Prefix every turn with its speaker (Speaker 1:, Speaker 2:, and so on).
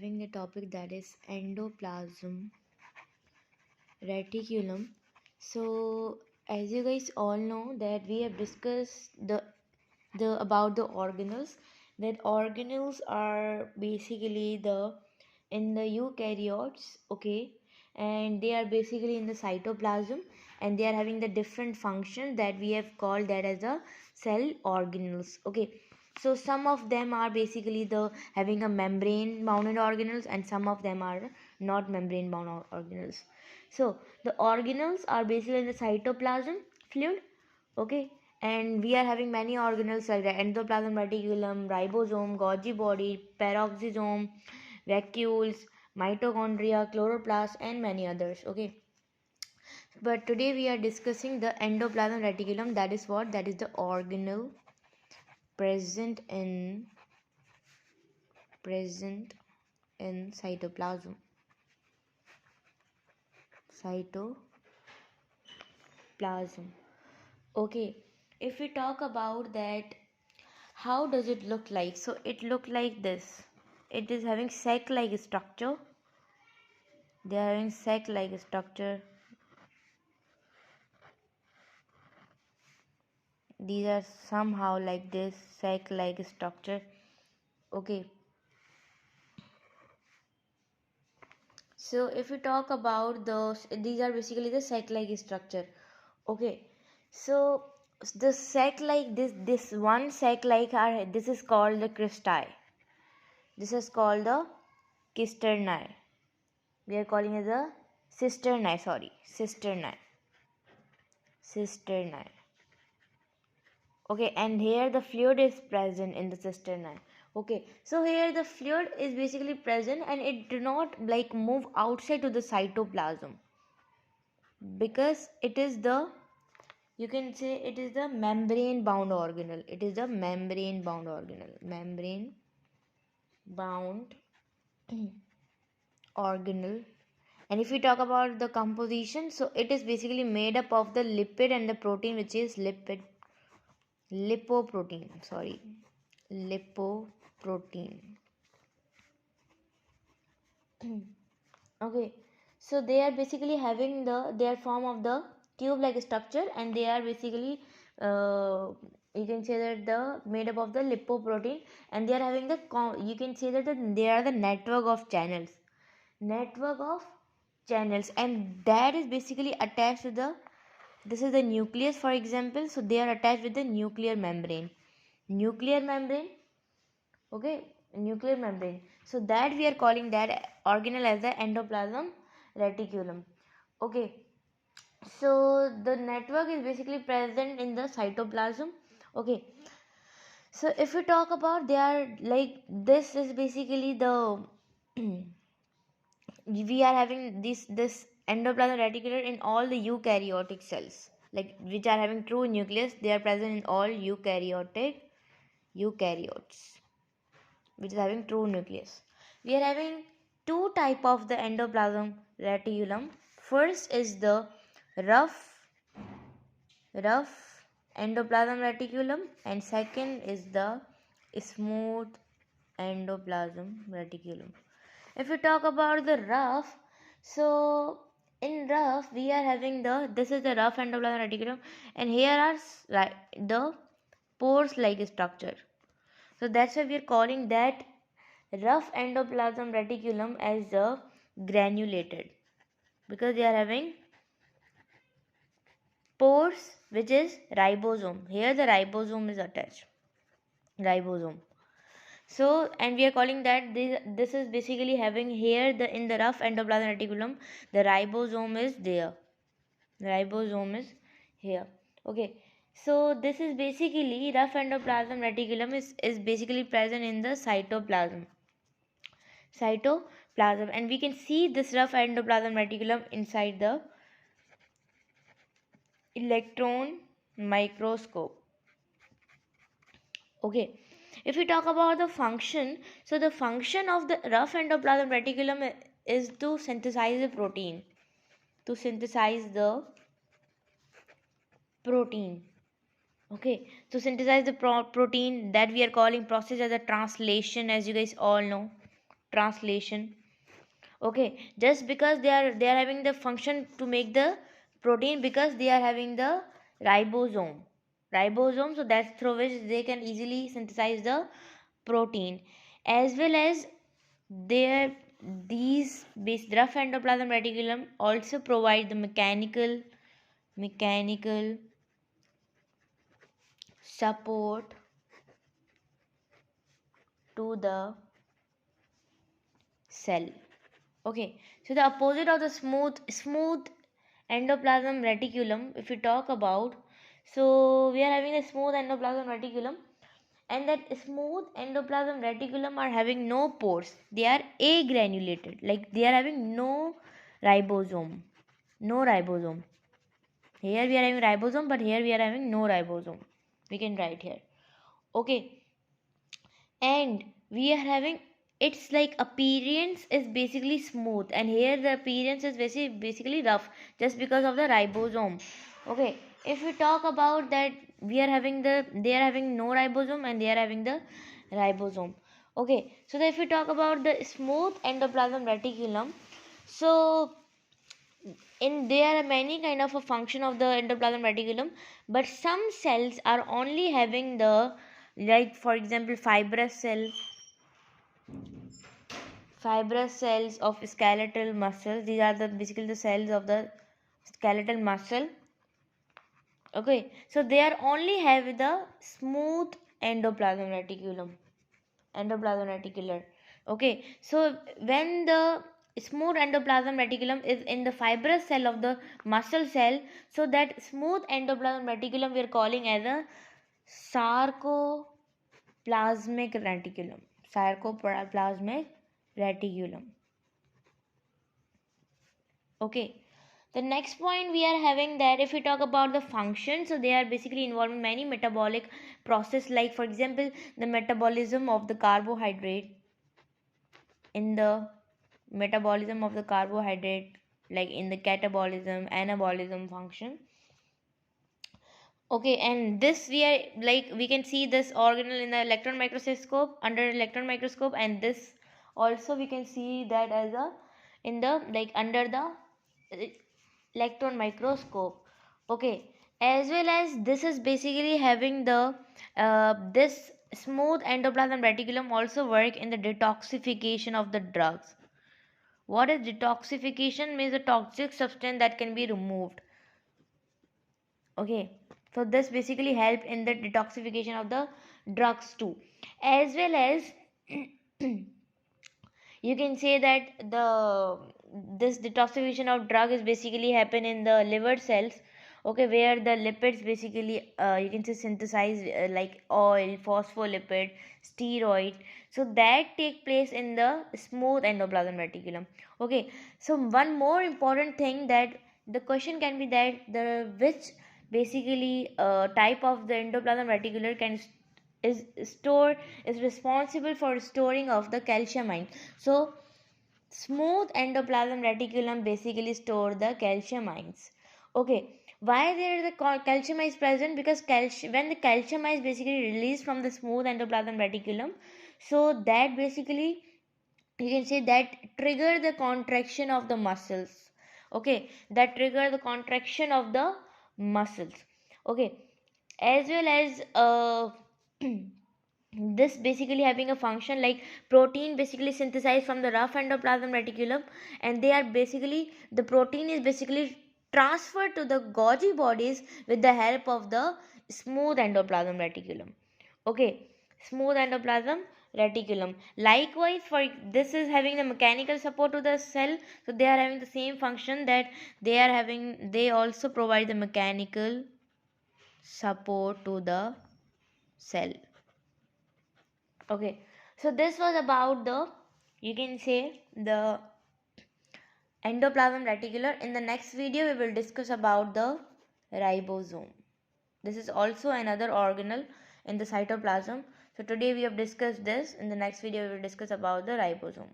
Speaker 1: having the topic that is endoplasm reticulum. So as you guys all know that we have discussed the about the organelles. That organelles are basically the in the eukaryotes, okay, and they are basically in the cytoplasm, and they are having the different function that we have called that as the cell organelles, okay. So some of them are basically the having a membrane bounded organelles, and some of them are not membrane bound organelles. So the organelles are basically in the cytoplasm fluid, okay, and we are having many organelles like the endoplasm reticulum, ribosome, Golgi body, peroxisome, vacuoles, mitochondria, chloroplast, and many others, okay. But today we are discussing the endoplasm reticulum. That is what? That is the organelle present in cytoplasm. Okay, if we talk about that, how does it look like? So it look like this. It is having sac like structure. They are having sac like structure. These are somehow like this sac like structure, okay. So if we talk about those, these are basically the sac like structure, okay. So the sac like this one sac like are, this is called the cristae. This is called the cisternae. We are calling it the cisternae. Okay, and here the fluid is present in the cisternae, okay. So here the fluid is basically present, and it do not like move outside to the cytoplasm, because it is the, you can say it is the membrane bound organelle. It is the membrane bound organelle. And if we talk about the composition, so it is basically made up of the lipid and the protein, which is lipoprotein. Okay, so they are basically having their form of the tube like structure, and they are basically you can say that the made up of the lipoprotein, and they are having the you can say that they are the network of channels, and that is basically attached to the, this is the nucleus for example. So they are attached with the nuclear membrane, okay, nuclear membrane. So that we are calling that organelle as the endoplasm reticulum, okay. So the network is basically present in the cytoplasm, okay. So if we talk about, they are like, this is basically the we are having this endoplasm reticulum in all the eukaryotic cells, like which are having true nucleus. They are present in all eukaryotes, which is having true nucleus. We are having two type of the endoplasm reticulum. First is the rough endoplasm reticulum, and second is the smooth endoplasm reticulum. If we talk about the rough, so in rough we are having this is the rough endoplasm reticulum, and here are the pores like structure. So that's why we are calling that rough endoplasm reticulum as the granulated, because they are having pores, which is ribosome. Here the ribosome is attached. So, and we are calling that this is basically having here the, in the rough endoplasm reticulum, the ribosome is there. Here. Okay. So this is basically rough endoplasm reticulum is basically present in the cytoplasm, and we can see this rough endoplasm reticulum inside the electron microscope, okay. If we talk about the function, so the function of the rough endoplasm reticulum is to synthesize the protein, okay. To synthesize the protein, that we are calling process as a translation, as you guys all know, translation. Okay, just because they are having the function to make the protein, because they are having the ribosome, so that's through which they can easily synthesize the protein, as well as their these base rough endoplasm reticulum also provide the mechanical support to the cell. Okay, so the opposite of the smooth endoplasm reticulum, if we talk about, so we are having a smooth endoplasm reticulum, and that smooth endoplasm reticulum are having no pores. They are agranulated, like they are having ribosome no ribosome. Here we are having ribosome, but here we are having no ribosome. We can write here. Okay, and we are having, it's like appearance is basically smooth, and here the appearance is basically rough, just because of the ribosome. Okay, if we talk about that, we are having they are having no ribosome and they are having the ribosome. Okay, so if we talk about the smooth endoplasm reticulum, so in there are many kind of a function of the endoplasm reticulum, but some cells are only having the, like for example fibrous cells of skeletal muscles. These are the basically the cells of the skeletal muscle. Okay, so they are only have the smooth endoplasm reticular. Okay, so when the smooth endoplasm reticulum is in the fibrous cell of the muscle cell, so that smooth endoplasm reticulum we are calling as a sarcoplasmic reticulum. Okay, the next point we are having that, if we talk about the function, so they are basically involved in many metabolic process, like for example the metabolism of the carbohydrate, in the metabolism of the carbohydrate, like in the catabolism, anabolism function. Okay, and this we are like we can see this organelle in the electron microscope, under electron microscope, and this also we can see that as a in the like under the electron microscope. Okay, as well as this is basically having the this smooth endoplasm reticulum also work in the detoxification of the drugs. What is detoxification? Means a toxic substance that can be removed. Okay, so this basically help in the detoxification of the drugs too, as well as you can say that this detoxification of drug is basically happen in the liver cells. Okay, where the lipids basically you can say synthesize, like oil, phospholipid, steroid, so that take place in the smooth endoplasm reticulum. Okay, so one more important thing, that the question can be that the which basically type of the endoplasm reticular can is stored is responsible for storing of the calcium ion. So smooth endoplasm reticulum basically store the calcium ions. Okay, why there is a calcium is present? Because calcium, when the calcium is basically released from the smooth endoplasm reticulum, so that basically you can say that trigger the contraction of the muscles. Okay, that trigger the contraction of the muscles. Okay, as well as this basically having a function like protein basically synthesized from the rough endoplasm reticulum, and they are basically the protein is basically transferred to the Golgi bodies with the help of the smooth endoplasm reticulum. Okay, smooth endoplasm reticulum. Likewise, for this is having the mechanical support to the cell, so they are having the same function, that they also provide the mechanical support to the cell. Okay, so this was about the, you can say, the endoplasm reticular. In the next video we will discuss about the ribosome. This is also another organelle in the cytoplasm. So today we have discussed this. In the next video we will discuss about the ribosome.